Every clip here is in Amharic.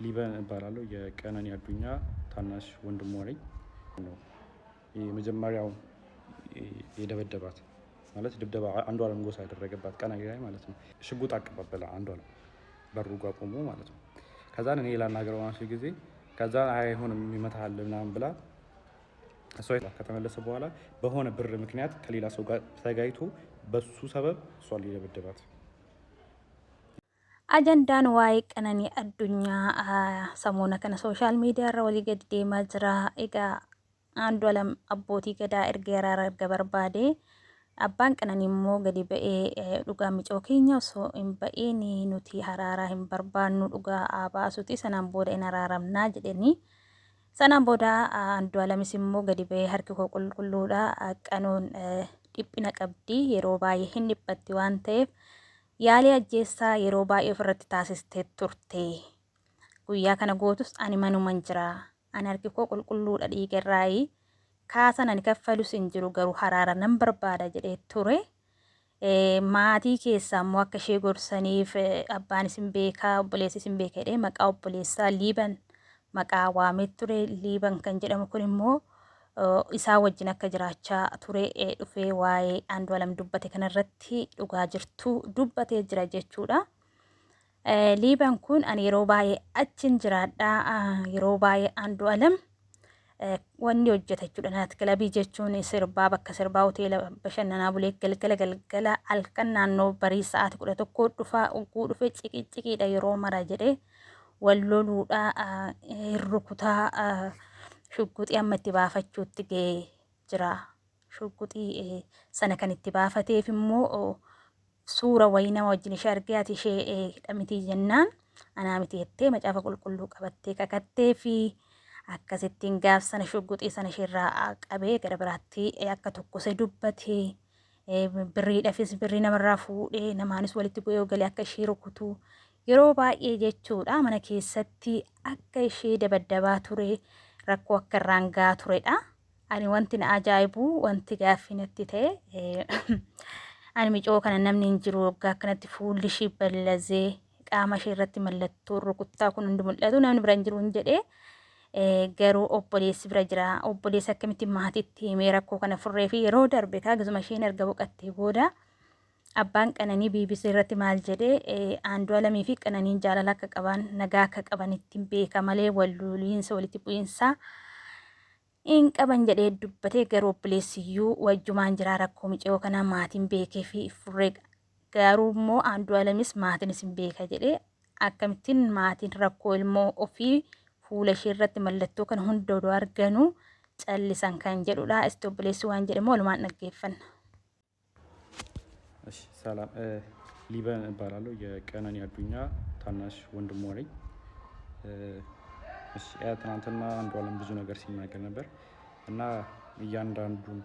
ሊበን እባላለሁ። የቀነኒ አዱኛ ታናሽ ወንድሟ ነኝ። የመጀመሪያው የደበደባት ማለት ድብደባ አንዷለም ጎሳ ያደረገባት ቀነኒ ላይ ማለት ነው። ሽጉጥ አቀባበለ አንዷለም በሩ ጋር ቆሞ ማለት ነው። ከዛን እኔ ላናገረው አንቺ ጊዜ ከዛ አይሆንም ይመታል ምናምን ብላ እሷ ከተመለሰ በኋላ በሆነ ብር ምክንያት ከሌላ ሰው ጋር ተጋይቶ በሱ ሰበብ እሷ ሊደበደባት Ajandaan waa'ee Qananii Addunyaa samoona kana sooshaal miidiyaa irra walii gadi deemaa jira. Egaa Andu'aalam abbootii gadaa erga araara erga barbaade abbaan Qananii immoo gadi ba'ee dhugaa micoo keenya osoo hin ba'iin nuti araaraa hin barbaannu dhugaa baasuuti sanaan booda hin araaramnaa jedhanii sanaan booda Andu'aalamis immoo gadi ba'ee harki koo qulqulluudha qanuun dhiphina qabdi yeroo baay'ee hin dhiphatti waan ta'eef yaalii ajjeessaa yeroo baay'ee ofirratti taasistee turte. Guyyaa kana gootus ani manuman jira. Ani harki koo qulqulluudha dhiigarraayi. Kaasan ani kaffalus hin jiru garuu haraara nan barbaada jedhee ture. Maatii keessaa immoo akka ishee gorsaniif abbaan isin beekaa obboleessi isin beeka jedhee maqaa obboleessaa Liiban maqaa waamee ture. Liiban kan jedhamu kun immoo isaa wajjin akka jiraachaa ture dhufee waa'ee Andu'aalam dubbate kanarratti dhugaa jirtu dubbatee jira jechuudha. Liiban kun ani yeroo baay'ee achin jiraadha. Yeroo baay'ee Andu'aalam wanni hojjeta jechuudha. Naati kilabii jechuun sirbaa bakka sirbaa hoteela bashannanaa bulee galgala halkan naannoo barii sa'aatii 11 dhufaa ugguu dhufee ciqiidha yeroo mara jedhee wal loluudha rukutaa shugguxii amma itti baafachuutti ga'ee jira. Shugguxii sana kan itti baafateef immoo suura wayii nama wajjin ishee argee ati ishee hidhamitii jennaan anaa miti jettee macaafa qulqulluu qabattee kakattee fi akkasittiin gaaf sana shugguxii sana isheerraa qabee gara biraatti akka tokkosee dubbatee birriidhaafis birrii namarraa fuudhee namaanis walitti bu'ee galee akka ishee rukutu yeroo baay'ee jechuudha mana keessatti akka ishee dabaddabaa ture. Rakkoo akka irraan gahaa turedha. Ani wanti na ajaa'ibu wanti gaaffii natti ta'e ani micoo kana namni hin jiru waggaa akkanatti fuulli ishee ballazee qaama ishee irratti mallattoo rukuttaa kun hundi mul'atu namni bira hin jiru hin jedhee garuu obboleessi bira jira. Obboleessi akkamitti maatiitti himee rakkoo kana furree fi yeroo darbe kaasuma isheen erga boqattee booda abbaan Qananii BBC irratti maal jedhee Andu'aalamii fi Qananiin jaalala akka qaban nagaa akka qaban ittiin beeka malee walluliinsa walitti bu'iinsa hin qaban jedhee dubbatee garuu obboleessiyyuu wajjumaan jira rakkoo micoo kana maatiin beekee fi furree garuu immoo Andu'aalamis maatiinis hin beeka jedhee akkamittiin maatiin rakkoo ilmoo ofii fuula ishee irratti mallattoo kana hunda odoo arganuu callisan kan jedhudha. Isti obboleessi waan jedhe immoo walumaan dhaggeeffanna. ሰላም ሊበን እባላለሁ። የቀነኒ አዱኛ ታናሽ ወንድሟ ነኝ። ትናንትና አንዱዓለም ብዙ ነገር ሲናገር ነበር እና እያንዳንዱን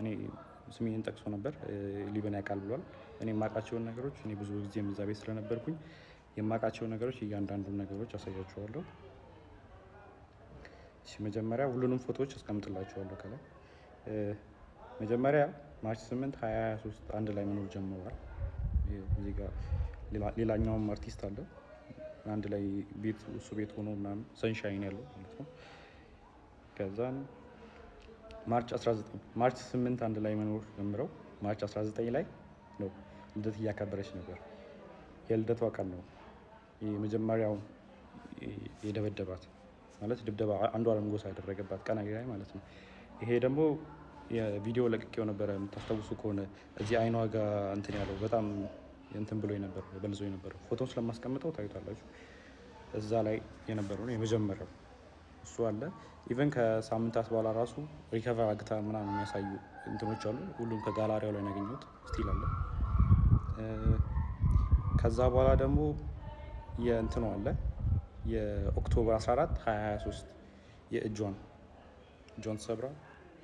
እኔ ስሜን ጠቅሶ ነበር ሊበን ያውቃል ብሏል። እኔ የማውቃቸውን ነገሮች እኔ ብዙ ጊዜ እዛ ቤት ስለነበርኩኝ የማውቃቸውን ነገሮች እያንዳንዱን ነገሮች አሳያችኋለሁ። መጀመሪያ ሁሉንም ፎቶዎች አስቀምጥላችኋለሁ ከላይ መጀመሪያ ማርች 8 2023 አንድ ላይ መኖር ጀምረዋል። እዚህ ጋር ሌላኛውም አርቲስት አለ አንድ ላይ ቤት እሱ ቤት ሆኖ ምናምን ሰንሻይን ያለው ማለት ነው። ከዛን ማርች 8 አንድ ላይ መኖር ጀምረው ማርች 19 ላይ ነው ልደት እያከበረች ነበር። የልደቷ ቀን ነው የመጀመሪያው የደበደባት ማለት ድብደባ አንዷለም ጎሳ ያደረገባት ቀነኒ ላይ ማለት ነው። ይሄ ደግሞ የቪዲዮ ለቅቄው ነበር የምታስታውሱ ከሆነ እዚህ አይኗ ጋር እንትን ያለው በጣም እንትን ብሎ ነበር በልዞ ነበር። ፎቶውን ስለማስቀምጠው ታዩታላችሁ። እዛ ላይ የነበረው ነው የመጀመሪያው እሱ አለ። ኢቨን ከሳምንታት በኋላ ራሱ ሪከቨር አግታ ምናምን የሚያሳዩ እንትኖች አሉ። ሁሉም ከጋላሪያው ላይ ያገኙት ስቲል አለ። ከዛ በኋላ ደግሞ የእንትኑ አለ የኦክቶበር 14 2023 የእጇን ሰብራ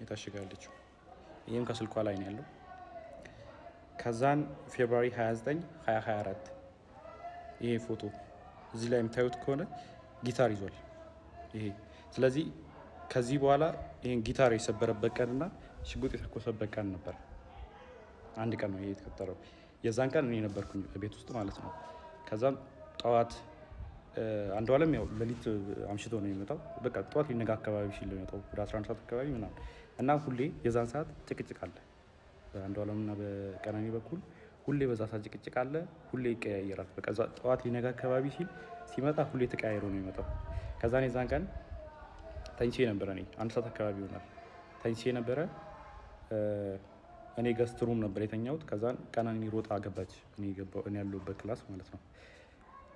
የታሸጋለችው ይሄም ከስልኳ ላይ ነው ያለው። ከዛን ፌብሩዋሪ 29 2024 ይሄ ፎቶ እዚህ ላይ የምታዩት ከሆነ ጊታር ይዟል ይሄ። ስለዚህ ከዚህ በኋላ ይሄን ጊታር የሰበረበት ቀንና ሽጉጥ የተኮሰበት ቀን ነበር። አንድ ቀን ነው ይሄ የተከተለው። የዛን ቀን እኔ ነበርኩኝ ቤት ውስጥ ማለት ነው። ከዛም ጠዋት አንዱ አለም ያው ሌሊት አምሽቶ ነው የሚመጣው። በቃ ጠዋት ሊነጋ አካባቢ ሲል ነው የሚመጣው ወደ 11 ሰዓት አካባቢ ምናምን እና ሁሌ የዛን ሰዓት ጭቅጭቅ አለ በአንዱ አለምና በቀነኒ በኩል ሁሌ በዛ ሰዓት ጭቅጭቅ አለ። ሁሌ ይቀያየራል። በቃ ጠዋት ሊነጋ አካባቢ ሲል ሲመጣ ሁሌ ተቀያይሮ ነው የሚመጣው። ከዛ የዛን ቀን ተኝቼ ነበረ። እኔ 1 ሰዓት አካባቢ ይሆናል ተኝቼ ነበረ። እኔ ገስት ሩም ነበር የተኛሁት። ከዛን ቀነኒ ሮጣ ገባች እኔ ያለሁበት ክላስ ማለት ነው።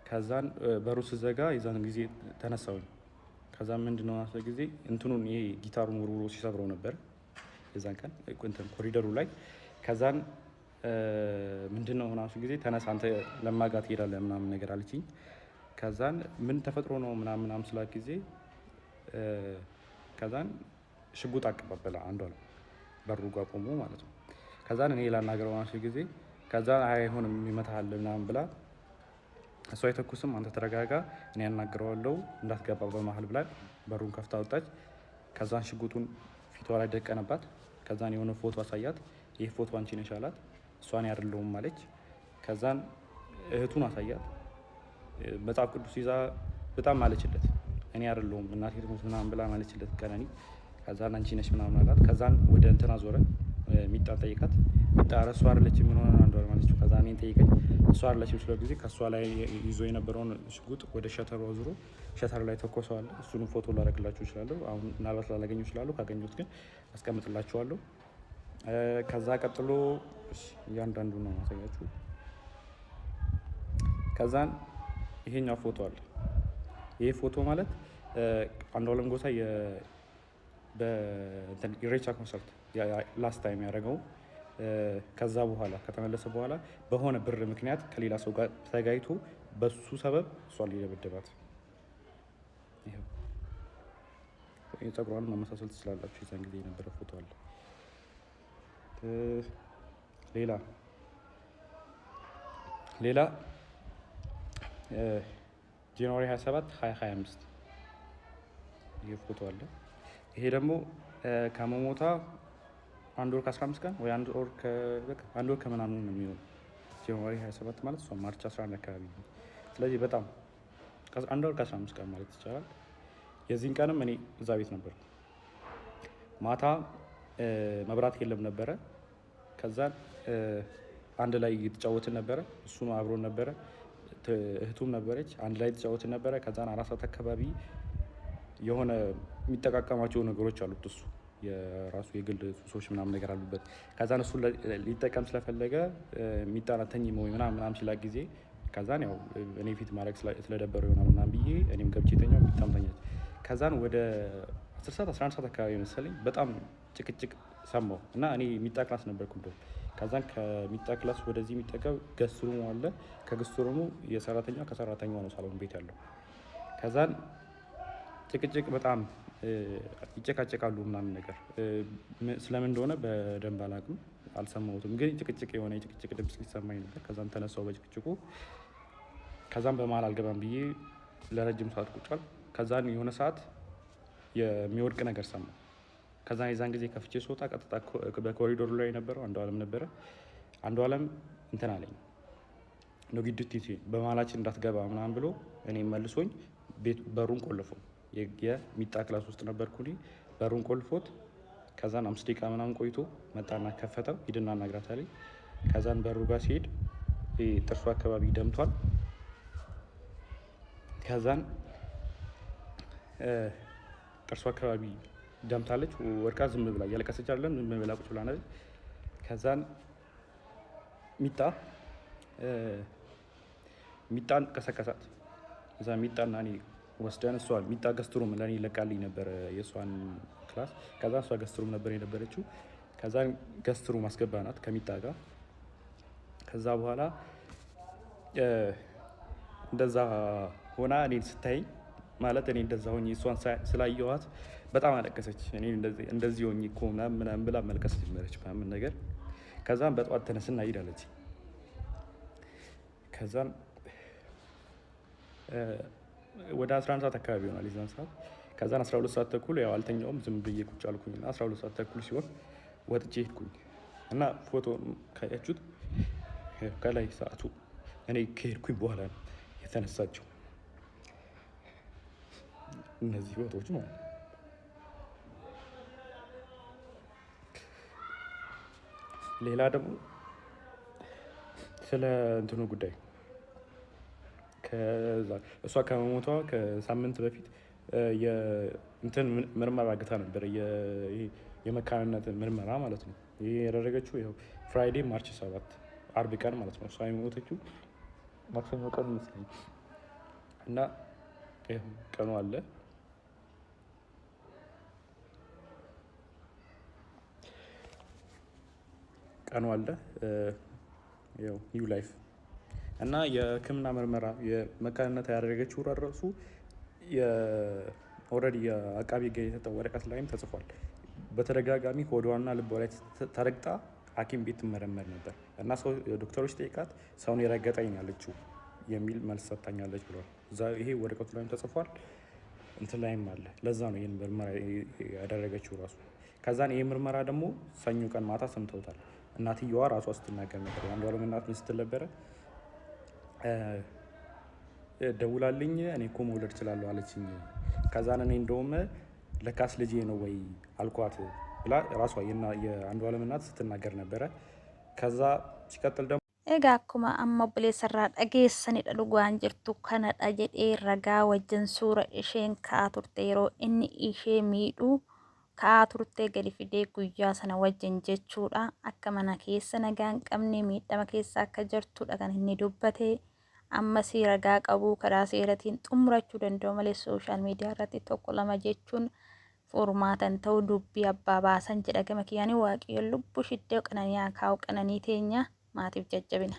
ከዛን በሩ ስዘጋ የዛን ጊዜ ተነሳሁኝ። ከዛ ምንድነው አሰ ጊዜ እንትኑን ይሄ ጊታሩን ወርውሮ ሲሰብረው ነበር የዛን ቀን ኮሪደሩ ላይ። ከዛን ምንድነው ናሱ ጊዜ ተነሳ አንተ ለማጋት ትሄዳለህ ምናምን ነገር አለችኝ። ከዛን ምን ተፈጥሮ ነው ምናምን ስላት ጊዜ ከዛን ሽጉጥ አቀባበለ አንዱ አለ በሩ ጋር ቆሞ ማለት ነው። ከዛን እኔ ላናገረው ናሱ ጊዜ ከዛን አይሆንም ይመታሃል ምናምን ብላ እሷ አይተኩስም አንተ ተረጋጋ እኔ ያናግረዋለሁ እንዳትገባ በመሃል ብላ በሩን ከፍታ ወጣች። ከዛን ሽጉጡን ፊቷ ላይ ደቀነባት። ከዛን የሆነ ፎቶ አሳያት። ይሄ ፎቶ አንቺ ነሽ አላት። እሷን ያደርለውም አለች። ከዛን እህቱን አሳያት። መጽሐፍ ቅዱስ ይዛ በጣም ማለችለት እኔ አይደለሁም እናቴ ትሙት ምናምን ብላ ማለችለት ቀነኒ። ከዛን አንቺ ነሽ ምናምን አላት። ከዛን ወደ እንትና ዞረ ሚጣ ጠይቃት። ሚጣ እሷ አይደለችም ምን ሆነ አንዷ ማለችው። ከዛን እኔን ጠይቀኝ እሷ አይደለችም ስለ ጊዜ ከሷ ላይ ይዞ የነበረውን ሽጉጥ ወደ ሸተሩ አዙሮ ሸተር ላይ ተኮሰዋል። እሱንም ፎቶ ላደርግላችሁ እችላለሁ። አሁን ምናልባት ላላገኘው እችላለሁ። ካገኘሁት ግን አስቀምጥላችኋለሁ። ከዛ ቀጥሎ እያንዳንዱ ነው ማሳያችሁ። ከዛን ይሄኛው ፎቶ አለ። ይሄ ፎቶ ማለት አንዱዓለም ጎሳ በኢሬቻ ኮንሰርት ላስት ታይም ያደረገው ከዛ በኋላ ከተመለሰ በኋላ በሆነ ብር ምክንያት ከሌላ ሰው ጋር ተጋይቶ በሱ ሰበብ እሷን ሊደበደባት። ይሄው የፀጉሯን መመሳሰል ትችላላችሁ። የዛን ጊዜ የነበረ ፎቶ አለ። ሌላ ጃንዋሪ 27 2025 ይሄ ፎቶ አለ። ይሄ ደግሞ ከመሞታ 1 ወር ከ15 ቀን ወይ 1 ወር ከምናምን ነው የሚሆነው። ጃንዋሪ 27 ማለት እሷ ማርች 11 አካባቢ ነው። ስለዚህ በጣም 1 ወር ከ15 ቀን ማለት ይቻላል። የዚህን ቀንም እኔ እዛ ቤት ነበር። ማታ መብራት የለም ነበረ። ከዛን አንድ ላይ እየተጫወትን ነበረ። እሱም አብሮን ነበረ። እህቱም ነበረች። አንድ ላይ እየተጫወትን ነበረ። ከዛን 4 ሰዓት አካባቢ የሆነ የሚጠቃቀማቸው ነገሮች አሉት እሱ የራሱ የግል ሱሶች ምናምን ነገር አሉበት። ከዛን እሱ ሊጠቀም ስለፈለገ የሚጣናተኝ ወይ ምናምን ሲላክ ጊዜ ከዛን ያው እኔ ፊት ማድረግ ስለደበረው ይሆናል ምናምን ብዬ እኔም ገብቼ ተኛው። የሚጣም ተኛች። ከዛን ወደ 10 ሰዓት 11 ሰዓት አካባቢ መሰለኝ በጣም ጭቅጭቅ ሰማሁ እና እኔ ሚጣ ክላስ ነበርኩ እንደው። ከዛን ከሚጣ ክላስ ወደዚህ የሚጠቀም ገስት ሩሙ አለ። ከገስት ሩሙ የሰራተኛው ከሰራተኛው ነው ሳሎን ቤት ያለው። ከዛን ጭቅጭቅ በጣም ይጨቃጨቃሉ ምናምን ነገር ስለምን እንደሆነ በደንብ አላውቅም፣ አልሰማሁትም። ግን ጭቅጭቅ የሆነ የጭቅጭቅ ድምፅ ሊሰማኝ ነበር። ከዛን ተነሳው በጭቅጭቁ። ከዛን በመሀል አልገባም ብዬ ለረጅም ሰዓት ቁጭ አልኩ። ከዛን የሆነ ሰዓት የሚወድቅ ነገር ሰማሁ። ከዛን የዛን ጊዜ ከፍቼ ስወጣ ቀጥታ በኮሪዶሩ ላይ የነበረው አንዱዓለም ነበረ። አንዱዓለም እንትን አለኝ ኖጊዱቲ በመሀላችን እንዳትገባ ምናምን ብሎ እኔ መልሶኝ በሩን ቆልፈው የሚጣ ክላስ ውስጥ ነበርኩ እኔ። በሩን ቆልፎት ከዛን 5 ደቂቃ ምናምን ቆይቶ መጣና ከፈተው። ሂድና አናግራት አለኝ። ከዛን በሩ ጋር ሲሄድ ጥርሱ አካባቢ ደምቷል። ከዛን ጥርሱ አካባቢ ደምታለች። ወርቃ ዝም ብላ እያለቀሰች አይደለም ዝም ብላ ቁጭ ብላ ነበር። ከዛን ሚጣን ቀሰቀሳት። እዛ ሚጣና እኔ ወስደን እሷን ሚጣ ገስትሩም ለእኔ ለቃልኝ ነበር የእሷን ክላስ። ከዛ እሷ ገስትሩም ነበር የነበረችው። ከዛ ገስትሩም አስገባናት ከሚጣ ጋር። ከዛ በኋላ እንደዛ ሆና እኔን ስታይኝ ማለት እኔ እንደዛ ሆኜ እሷን ስላየኋት በጣም አለቀሰች። እኔ እንደዚህ ሆኜ እኮ ምናምን ብላ መልቀስ ጀመረች ምናምን ነገር። ከዛም በጠዋት ተነስና ሂድ አለች። ከዛም ወደ 11 ሰዓት አካባቢ ይሆናል የዛን ሰዓት። ከዛን 12 ሰዓት ተኩል ያው አልተኛውም ዝም ብዬ ቁጭ አልኩኝና 12 ሰዓት ተኩል ሲሆን ወጥቼ ሄድኩኝ እና ፎቶ ካያችሁት ከላይ ሰዓቱ እኔ ከሄድኩኝ በኋላ ነው የተነሳችው። እነዚህ ፎቶዎች ማለት ነው። ሌላ ደግሞ ስለ እንትኑ ጉዳይ እሷ ከመሞቷ ከሳምንት በፊት እንትን ምርመራ አግታ ነበር፣ የመካንነት ምርመራ ማለት ነው። ይህ ያደረገችው ይኸው ፍራይዴ ማርች 7 አርብ ቀን ማለት ነው። እሷ የሞተችው ማክሰኞ ቀን ይመስለኛል። እና ቀኑ አለ ኒው ላይፍ እና የሕክምና ምርመራ የመካንነት ያደረገችው ራሱ ኦልሬዲ የአቃቢ ሕግ የሰጠው ወረቀት ላይም ተጽፏል። በተደጋጋሚ ሆዷና ልቧ ላይ ተረግጣ ሐኪም ቤት ትመረመር ነበር እና ዶክተሮች ጠይቃት ሰውን የረገጠኝ ያለችው የሚል መልስ ሰጥታኛለች ብሏል። ይሄ ወረቀቱ ላይም ተጽፏል፣ እንትን ላይም አለ። ለዛ ነው ይህን ምርመራ ያደረገችው ራሱ። ከዛን ይህ ምርመራ ደግሞ ሰኞ ቀን ማታ ሰምተውታል። እናትየዋ ራሷ ስትናገር ነበር። የአንዷለም እናት ምን ስትል ነበረ? ደውላልኝ እኔ እኮ መውለድ እችላለሁ አለችኝ። ከዛን እኔ እንደውም ለካስ ልጄ ነው ወይ አልኳት ብላ ራሷ የአንዷለም እናት ስትናገር ነበረ። ከዛ ሲቀጥል ደግሞ egaa akkuma amma obboleessarraa dhageessanidha dhugaan jirtu kanadha jedhee ragaa wajjin suura isheen ka'aa turte yeroo inni ishee miidhuu ka'aa turte gadi fidee guyyaa sana wajjin jechuudha. Akka mana keessa nagaa hin qabne miidhama keessa akka jirtudha kan inni dubbate. Ammas ragaa qabuu karaa seeratiin xumurachuu danda'u malee sooshaal miidiyaa irratti tokko lama jechuun furmaatan ta'uu dubbii abbaa baasan jedha gama kiyyaanii. Waaqayyoon lubbuu shiddee qananii haa kaa'u, qananii teenya maatiif jajjabina.